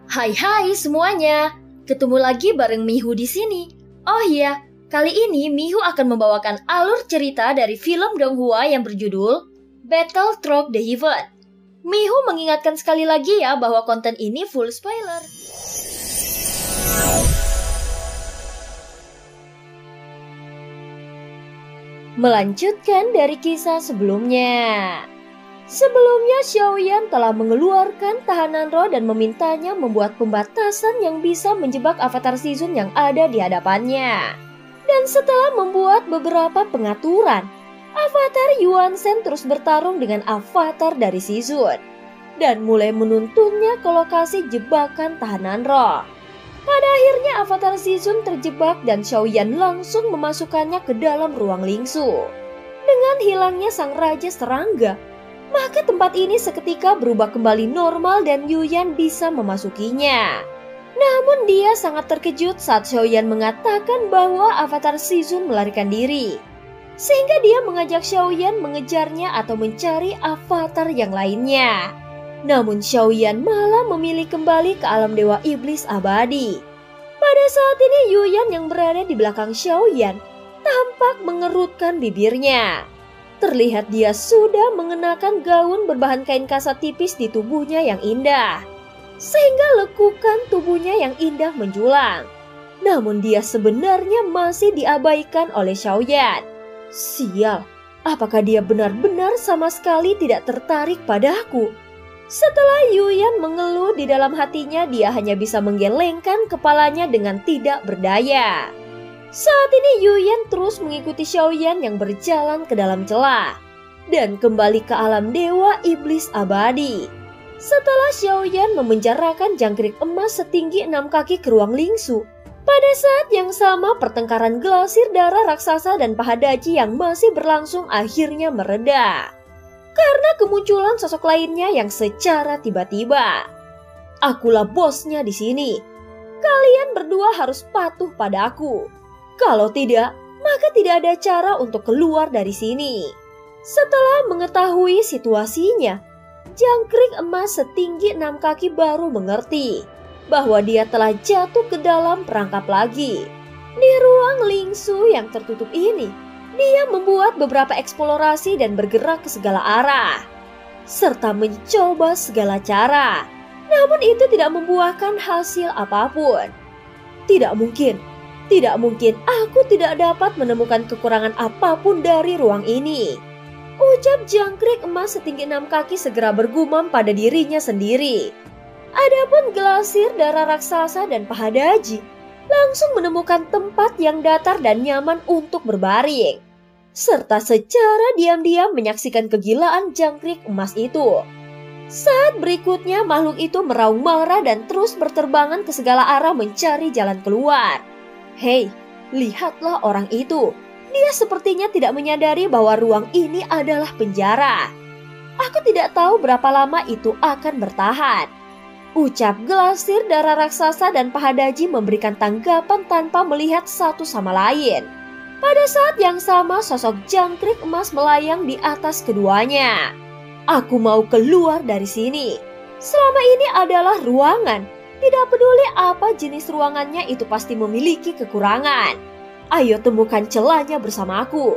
Hai hai semuanya, ketemu lagi bareng Mihu di sini. Oh iya, kali ini Mihu akan membawakan alur cerita dari film Donghua yang berjudul Battle Through the Heaven. Mihu mengingatkan sekali lagi ya bahwa konten ini full spoiler. Melanjutkan dari kisah sebelumnya. Sebelumnya Xiaoyan telah mengeluarkan tahanan roh dan memintanya membuat pembatasan yang bisa menjebak avatar Shizun yang ada di hadapannya. Dan setelah membuat beberapa pengaturan, avatar Yuan Shen terus bertarung dengan avatar dari Shizun dan mulai menuntunnya ke lokasi jebakan tahanan roh. Pada akhirnya avatar Shizun terjebak dan Xiaoyan langsung memasukkannya ke dalam ruang lingsu. Dengan hilangnya sang raja serangga, maka tempat ini seketika berubah kembali normal dan Yuyan bisa memasukinya. Namun dia sangat terkejut saat Xiaoyan mengatakan bahwa avatar Shizun melarikan diri. Sehingga dia mengajak Xiaoyan mengejarnya atau mencari avatar yang lainnya. Namun Xiaoyan malah memilih kembali ke alam dewa iblis abadi. Pada saat ini Yuyan yang berada di belakang Xiaoyan tampak mengerutkan bibirnya. Terlihat dia sudah mengenakan gaun berbahan kain kasat tipis di tubuhnya yang indah, sehingga lekukan tubuhnya yang indah menjulang. Namun dia sebenarnya masih diabaikan oleh Xiaoyan. Sial, apakah dia benar-benar sama sekali tidak tertarik padaku? Setelah Yuyan mengeluh di dalam hatinya, dia hanya bisa menggelengkan kepalanya dengan tidak berdaya. Saat ini Yuyan terus mengikuti Xiaoyan yang berjalan ke dalam celah dan kembali ke alam dewa iblis abadi. Setelah Xiaoyan memenjarakan jangkrik emas setinggi 6 kaki ke ruang lingsu, pada saat yang sama pertengkaran glasir darah raksasa dan pahadaji yang masih berlangsung akhirnya mereda karena kemunculan sosok lainnya yang secara tiba-tiba. Akulah bosnya di sini. Kalian berdua harus patuh padaku. Kalau tidak, maka tidak ada cara untuk keluar dari sini. Setelah mengetahui situasinya, jangkrik emas setinggi 6 kaki baru mengerti bahwa dia telah jatuh ke dalam perangkap lagi. Di ruang lingsu yang tertutup ini, dia membuat beberapa eksplorasi dan bergerak ke segala arah, serta mencoba segala cara. Namun itu tidak membuahkan hasil apapun. Tidak mungkin aku tidak dapat menemukan kekurangan apapun dari ruang ini. Ucap jangkrik emas setinggi 6 kaki segera bergumam pada dirinya sendiri. Adapun glasir darah raksasa dan pahadaji langsung menemukan tempat yang datar dan nyaman untuk berbaring, serta secara diam-diam menyaksikan kegilaan jangkrik emas itu. Saat berikutnya makhluk itu meraung marah dan terus berterbangan ke segala arah mencari jalan keluar. Hei, lihatlah orang itu. Dia sepertinya tidak menyadari bahwa ruang ini adalah penjara. Aku tidak tahu berapa lama itu akan bertahan. Ucap glasir darah raksasa dan pahadaji memberikan tanggapan tanpa melihat satu sama lain. Pada saat yang sama sosok jangkrik emas melayang di atas keduanya. Aku mau keluar dari sini. Selama ini adalah ruangan. Tidak peduli apa jenis ruangannya, itu pasti memiliki kekurangan. Ayo temukan celahnya bersamaku.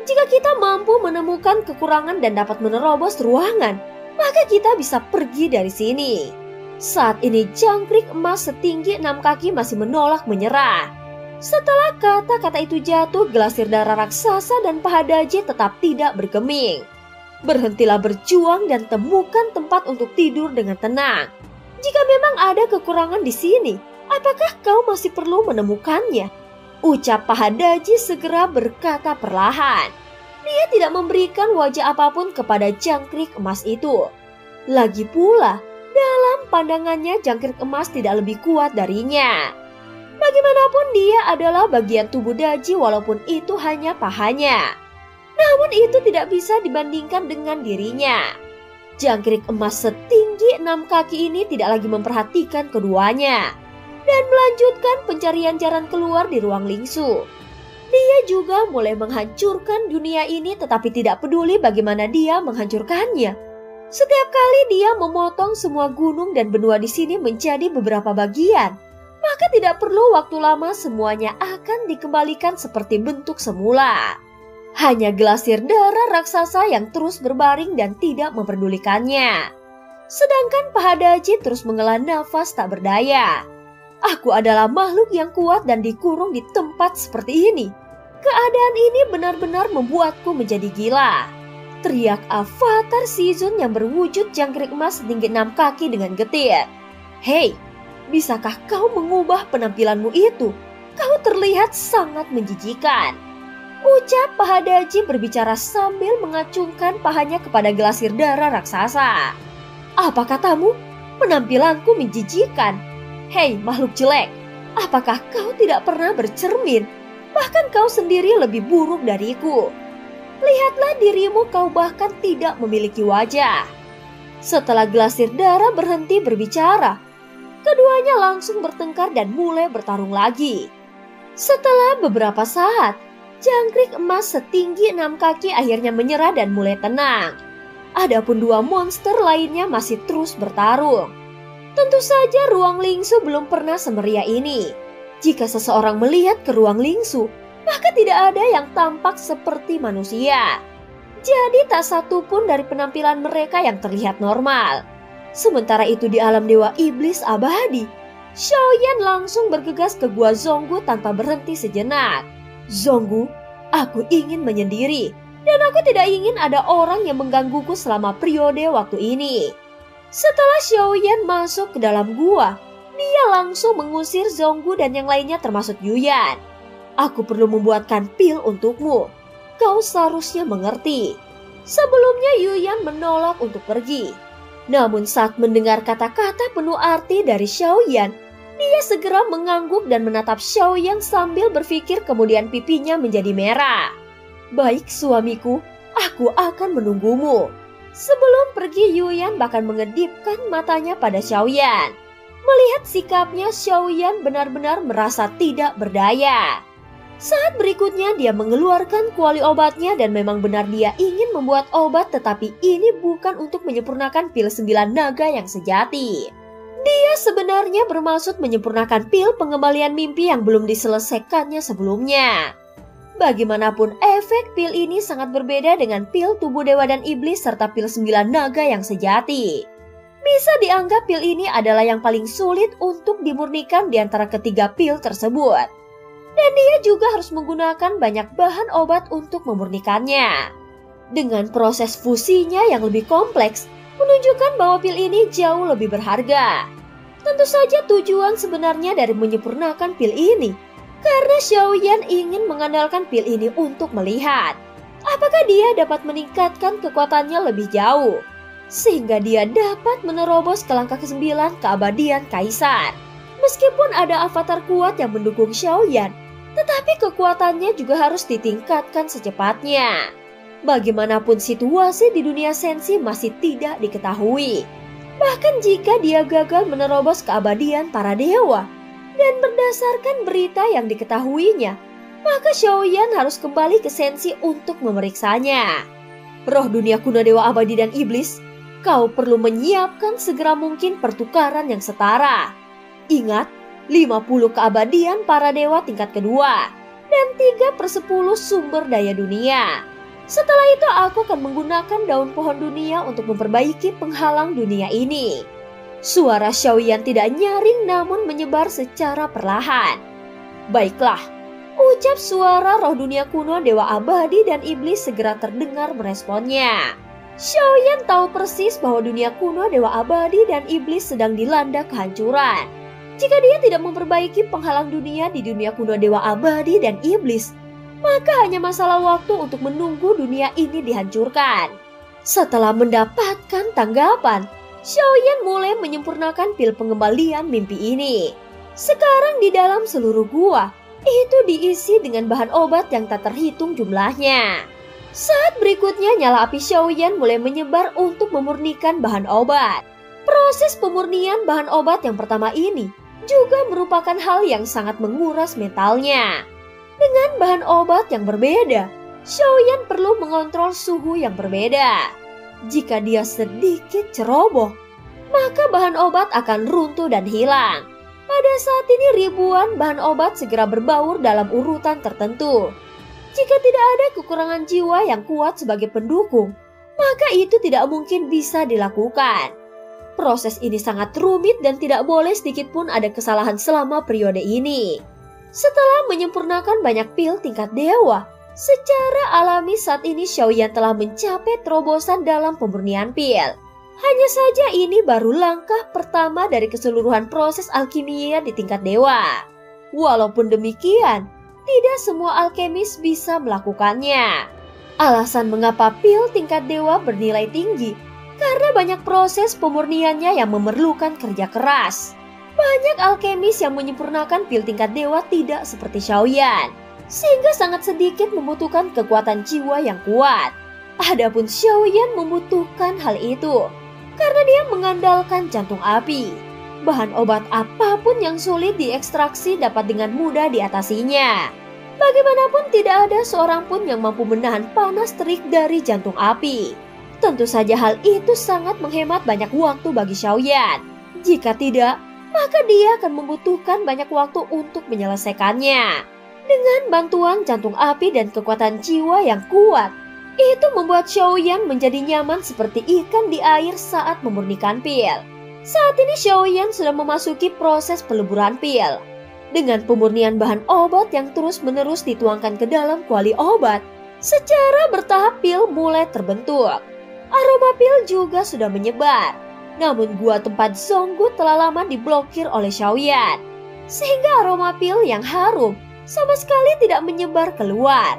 Jika kita mampu menemukan kekurangan dan dapat menerobos ruangan, maka kita bisa pergi dari sini. Saat ini jangkrik emas setinggi 6 kaki masih menolak menyerah. Setelah kata-kata itu jatuh, glasir darah raksasa dan pahadaji tetap tidak bergeming. Berhentilah berjuang dan temukan tempat untuk tidur dengan tenang. Jika memang ada kekurangan di sini, apakah kau masih perlu menemukannya? Ucap pahadaji segera berkata perlahan. Dia tidak memberikan wajah apapun kepada jangkrik emas itu. Lagi pula, dalam pandangannya jangkrik emas tidak lebih kuat darinya. Bagaimanapun dia adalah bagian tubuh Daji walaupun itu hanya pahanya. Namun itu tidak bisa dibandingkan dengan dirinya. Jangkrik emas setinggi 6 kaki ini tidak lagi memperhatikan keduanya dan melanjutkan pencarian jalan keluar di ruang lingsu. Dia juga mulai menghancurkan dunia ini tetapi tidak peduli bagaimana dia menghancurkannya. Setiap kali dia memotong semua gunung dan benua di sini menjadi beberapa bagian, maka tidak perlu waktu lama semuanya akan dikembalikan seperti bentuk semula. Hanya glasir darah raksasa yang terus berbaring dan tidak memperdulikannya. Sedangkan Pahadaji terus menghela nafas tak berdaya. Aku adalah makhluk yang kuat dan dikurung di tempat seperti ini. Keadaan ini benar-benar membuatku menjadi gila. Teriak avatar Shizun yang berwujud jangkrik emas setinggi 6 kaki dengan getir. Hei, bisakah kau mengubah penampilanmu itu? Kau terlihat sangat menjijikan. Ucap Pahadaji berbicara sambil mengacungkan pahanya kepada glasir darah raksasa. Apa katamu? Penampilanku menjijikan. Hei makhluk jelek, apakah kau tidak pernah bercermin? Bahkan kau sendiri lebih buruk dariku. Lihatlah dirimu, kau bahkan tidak memiliki wajah. Setelah glasir darah berhenti berbicara, keduanya langsung bertengkar dan mulai bertarung lagi. Setelah beberapa saat, jangkrik emas setinggi 6 kaki akhirnya menyerah dan mulai tenang. Adapun 2 monster lainnya masih terus bertarung. Tentu saja ruang Lingsu belum pernah semeriah ini. Jika seseorang melihat ke ruang Lingsu, maka tidak ada yang tampak seperti manusia. Jadi tak satu pun dari penampilan mereka yang terlihat normal. Sementara itu di alam dewa iblis abadi, Xiaoyan langsung bergegas ke gua Zonggu tanpa berhenti sejenak. Zonggu, aku ingin menyendiri. Dan aku tidak ingin ada orang yang menggangguku selama periode waktu ini. Setelah Xiaoyan masuk ke dalam gua, dia langsung mengusir Zonggu dan yang lainnya termasuk Yuyan. Aku perlu membuatkan pil untukmu. Kau seharusnya mengerti. Sebelumnya Yuyan menolak untuk pergi. Namun saat mendengar kata-kata penuh arti dari Xiaoyan, dia segera mengangguk dan menatap Xiaoyan sambil berpikir, kemudian pipinya menjadi merah. Baik suamiku, aku akan menunggumu. Sebelum pergi, Yuyan bahkan mengedipkan matanya pada Xiaoyan. Melihat sikapnya, Xiaoyan benar-benar merasa tidak berdaya. Saat berikutnya dia mengeluarkan kuali obatnya dan memang benar dia ingin membuat obat, tetapi ini bukan untuk menyempurnakan pil 9 naga yang sejati. Dia sebenarnya bermaksud menyempurnakan pil pengembalian mimpi yang belum diselesaikannya sebelumnya. Bagaimanapun efek pil ini sangat berbeda dengan pil tubuh dewa dan iblis serta pil 9 naga yang sejati. Bisa dianggap pil ini adalah yang paling sulit untuk dimurnikan di antara ketiga pil tersebut. Dan dia juga harus menggunakan banyak bahan obat untuk memurnikannya. Dengan proses fusinya yang lebih kompleks, menunjukkan bahwa pil ini jauh lebih berharga. Tentu saja tujuan sebenarnya dari menyempurnakan pil ini, karena Xiaoyan ingin mengandalkan pil ini untuk melihat apakah dia dapat meningkatkan kekuatannya lebih jauh, sehingga dia dapat menerobos ke langkah ke-9 keabadian Kaisar. Meskipun ada avatar kuat yang mendukung Xiaoyan, tetapi kekuatannya juga harus ditingkatkan secepatnya. Bagaimanapun situasi di dunia sensi masih tidak diketahui. Bahkan jika dia gagal menerobos keabadian para dewa, dan berdasarkan berita yang diketahuinya, maka Xiaoyan harus kembali ke sensi untuk memeriksanya. Roh dunia kuno dewa abadi dan iblis, kau perlu menyiapkan segera mungkin pertukaran yang setara. Ingat, 50 keabadian para dewa tingkat kedua, dan 3/10 sumber daya dunia. Setelah itu aku akan menggunakan daun pohon dunia untuk memperbaiki penghalang dunia ini. Suara Xiaoyan tidak nyaring namun menyebar secara perlahan. Baiklah, ucap suara roh dunia kuno dewa abadi dan iblis segera terdengar meresponnya. Xiaoyan tahu persis bahwa dunia kuno dewa abadi dan iblis sedang dilanda kehancuran. Jika dia tidak memperbaiki penghalang dunia di dunia kuno dewa abadi dan iblis, maka hanya masalah waktu untuk menunggu dunia ini dihancurkan. Setelah mendapatkan tanggapan, Xiaoyan mulai menyempurnakan pil pengembalian mimpi ini. Sekarang di dalam seluruh gua, itu diisi dengan bahan obat yang tak terhitung jumlahnya. Saat berikutnya nyala api Xiaoyan mulai menyebar untuk memurnikan bahan obat. Proses pemurnian bahan obat yang pertama ini juga merupakan hal yang sangat menguras mentalnya. Dengan bahan obat yang berbeda, Xiaoyan perlu mengontrol suhu yang berbeda. Jika dia sedikit ceroboh, maka bahan obat akan runtuh dan hilang. Pada saat ini ribuan bahan obat segera berbaur dalam urutan tertentu. Jika tidak ada kekurangan jiwa yang kuat sebagai pendukung, maka itu tidak mungkin bisa dilakukan. Proses ini sangat rumit dan tidak boleh sedikit pun ada kesalahan selama periode ini. Setelah menyempurnakan banyak pil tingkat dewa, secara alami saat ini Xiaoyan telah mencapai terobosan dalam pemurnian pil. Hanya saja ini baru langkah pertama dari keseluruhan proses alkimia di tingkat dewa. Walaupun demikian, tidak semua alkemis bisa melakukannya. Alasan mengapa pil tingkat dewa bernilai tinggi, karena banyak proses pemurniannya yang memerlukan kerja keras. Banyak alkemis yang menyempurnakan pil tingkat dewa tidak seperti Xiaoyan, sehingga sangat sedikit membutuhkan kekuatan jiwa yang kuat. Adapun Xiaoyan membutuhkan hal itu, karena dia mengandalkan jantung api. Bahan obat apapun yang sulit diekstraksi dapat dengan mudah diatasinya. Bagaimanapun tidak ada seorang pun yang mampu menahan panas terik dari jantung api. Tentu saja hal itu sangat menghemat banyak waktu bagi Xiaoyan. Jika tidak, maka dia akan membutuhkan banyak waktu untuk menyelesaikannya. Dengan bantuan jantung api dan kekuatan jiwa yang kuat, itu membuat Xiaoyan menjadi nyaman seperti ikan di air saat memurnikan pil. Saat ini Xiaoyan sudah memasuki proses peleburan pil. Dengan pemurnian bahan obat yang terus-menerus dituangkan ke dalam kuali obat, secara bertahap pil mulai terbentuk. Aroma pil juga sudah menyebar. Namun gua tempat Zonggu telah lama diblokir oleh Xiaoyan, sehingga aroma pil yang harum sama sekali tidak menyebar keluar.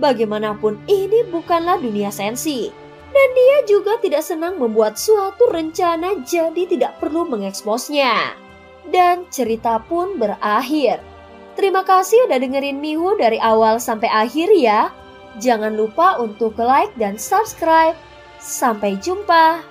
Bagaimanapun ini bukanlah dunia sensi, dan dia juga tidak senang membuat suatu rencana jadi tidak perlu mengeksposnya. Dan cerita pun berakhir. Terima kasih udah dengerin Mihu dari awal sampai akhir ya. Jangan lupa untuk like dan subscribe. Sampai jumpa.